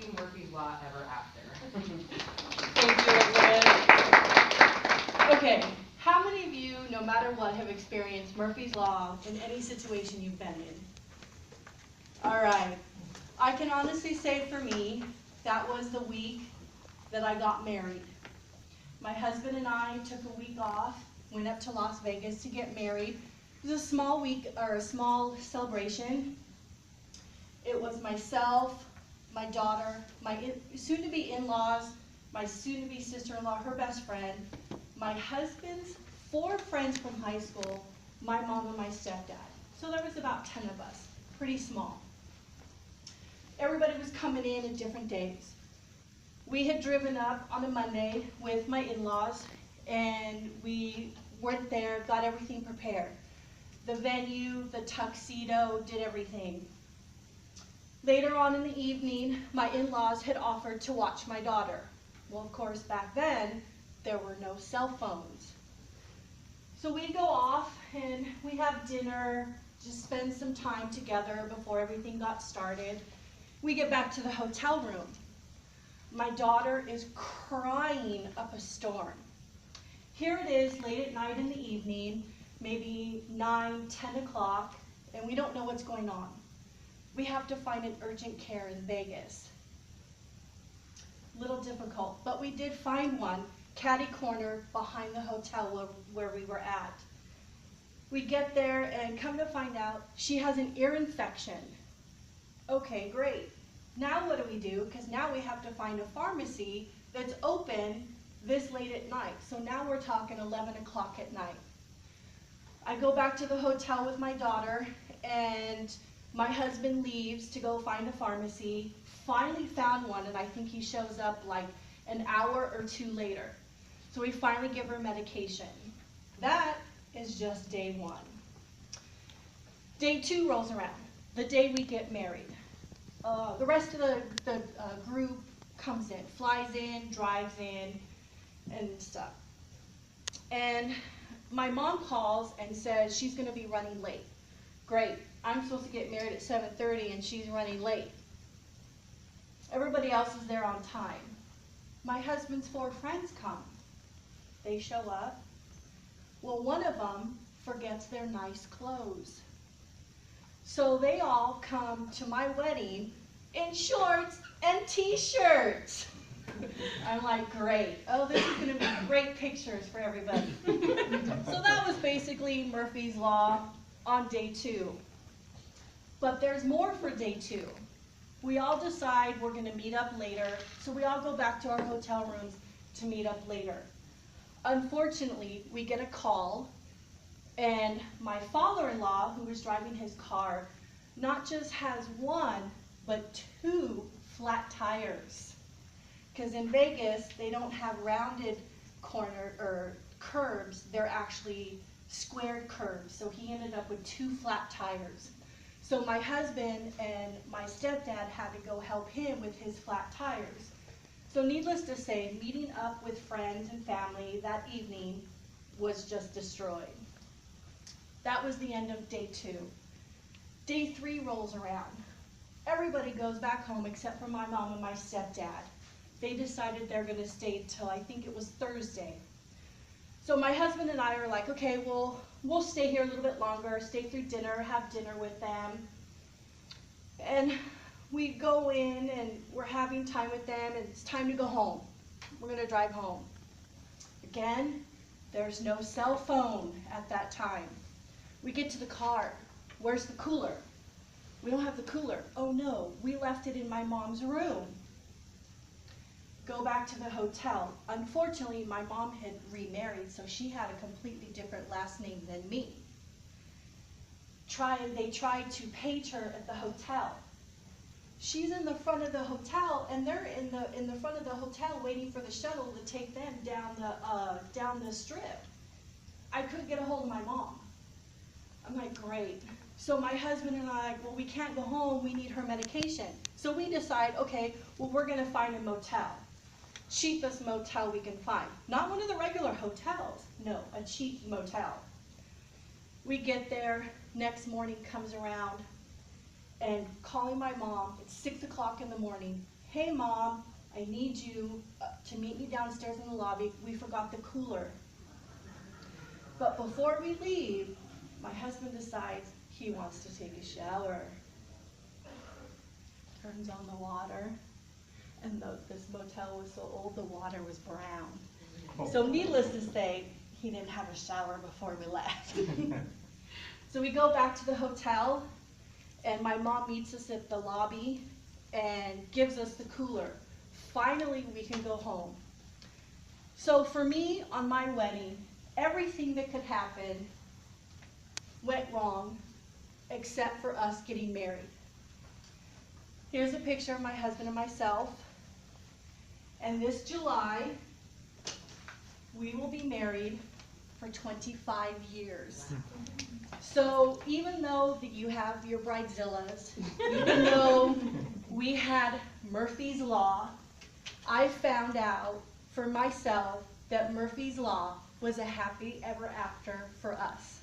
happy Murphy's Law ever after. Thank you, Edwin. Okay, how many of you, no matter what, have experienced Murphy's Law in any situation you've been in? All right. I can honestly say for me, that was the week that I got married. My husband and I took a week off, went up to Las Vegas to get married. It was a small week, or a small celebration. It was myself, my daughter, my soon-to-be in-laws, my soon-to-be sister-in-law, her best friend, my husband's 4 friends from high school, my mom and my stepdad. So there was about 10 of us, pretty small. Everybody was coming in at different days. We had driven up on a Monday with my in-laws, and we went there, got everything prepared. The venue, the tuxedo, did everything. Later on in the evening, my in-laws had offered to watch my daughter. Well, of course, back then, there were no cell phones. So we go off and we have dinner, just spend some time together before everything got started. We get back to the hotel room. My daughter is crying up a storm. Here it is late at night in the evening, maybe 9, 10 o'clock, and we don't know what's going on. We have to find an urgent care in Vegas. Little difficult, but we did find one, catty corner behind the hotel where we were at. We get there and come to find out she has an ear infection. Okay, great. Now what do? Because now we have to find a pharmacy that's open this late at night. So now we're talking 11 o'clock at night. I go back to the hotel with my daughter, and my husband leaves to go find a pharmacy. Finally found one, and I think he shows up like an hour or 2 later. So we finally give her medication. That is just day 1. Day 2 rolls around, the day we get married. The rest of the group comes in, flies in, drives in, and stuff. And my mom calls and says she's going to be running late. Great. I'm supposed to get married at 7:30 and she's running late. Everybody else is there on time. My husband's 4 friends come. They show up. Well, one of them forgets their nice clothes. So they all come to my wedding in shorts and t-shirts. I'm like, great. Oh, this is going to be great pictures for everybody. So that was basically Murphy's Law on day 2. But there's more for day 2. We all decide we're going to meet up later, so we all go back to our hotel rooms to meet up later. Unfortunately, we get a call, and my father-in-law, who was driving his car, not just has 1, but 2 flat tires. Because in Vegas, they don't have rounded corner or curbs, they're actually squared curves. So he ended up with 2 flat tires. So my husband and my stepdad had to go help him with his flat tires. So needless to say, meeting up with friends and family that evening was just destroyed. That was the end of day 2. Day 3 rolls around. Everybody goes back home except for my mom and my stepdad. They decided they're going to stay till I think it was Thursday. So my husband and I are like, okay, we'll stay here a little bit longer, stay through dinner, have dinner with them. And we go in and we're having time with them, and it's time to go home. We're going to drive home. Again, there's no cell phone at that time. We get to the car. Where's the cooler? We don't have the cooler. Oh no, we left it in my mom's room. Go back to the hotel. Unfortunately, my mom had remarried, so she had a completely different last name than me. They tried to page her at the hotel. She's in the front of the hotel, and they're in the front of the hotel waiting for the shuttle to take them down the strip. I couldn't get a hold of my mom. I'm like, great. So my husband and I are like, well, we can't go home. We need her medication. So we decide, okay, well, we're going to find a motel. Cheapest motel we can find. Not one of the regular hotels. No, a cheap motel. We get there. Next morning comes around, and calling my mom, it's 6 o'clock in the morning. hey Mom, I need you to meet me downstairs in the lobby. We forgot the cooler. But before we leave, my husband decides he wants to take a shower. Turns on the water, and this motel was so old, the water was brown. So needless to say, he didn't have a shower before we left. So we go back to the hotel, and my mom meets us at the lobby and gives us the cooler. Finally, we can go home. So for me, on my wedding, everything that could happen went wrong except for us getting married. Here's a picture of my husband and myself. And this July, we will be married for 25 years. So even though that you have your bridezillas, even though we had Murphy's Law, I found out for myself that Murphy's Law was a happy ever after for us.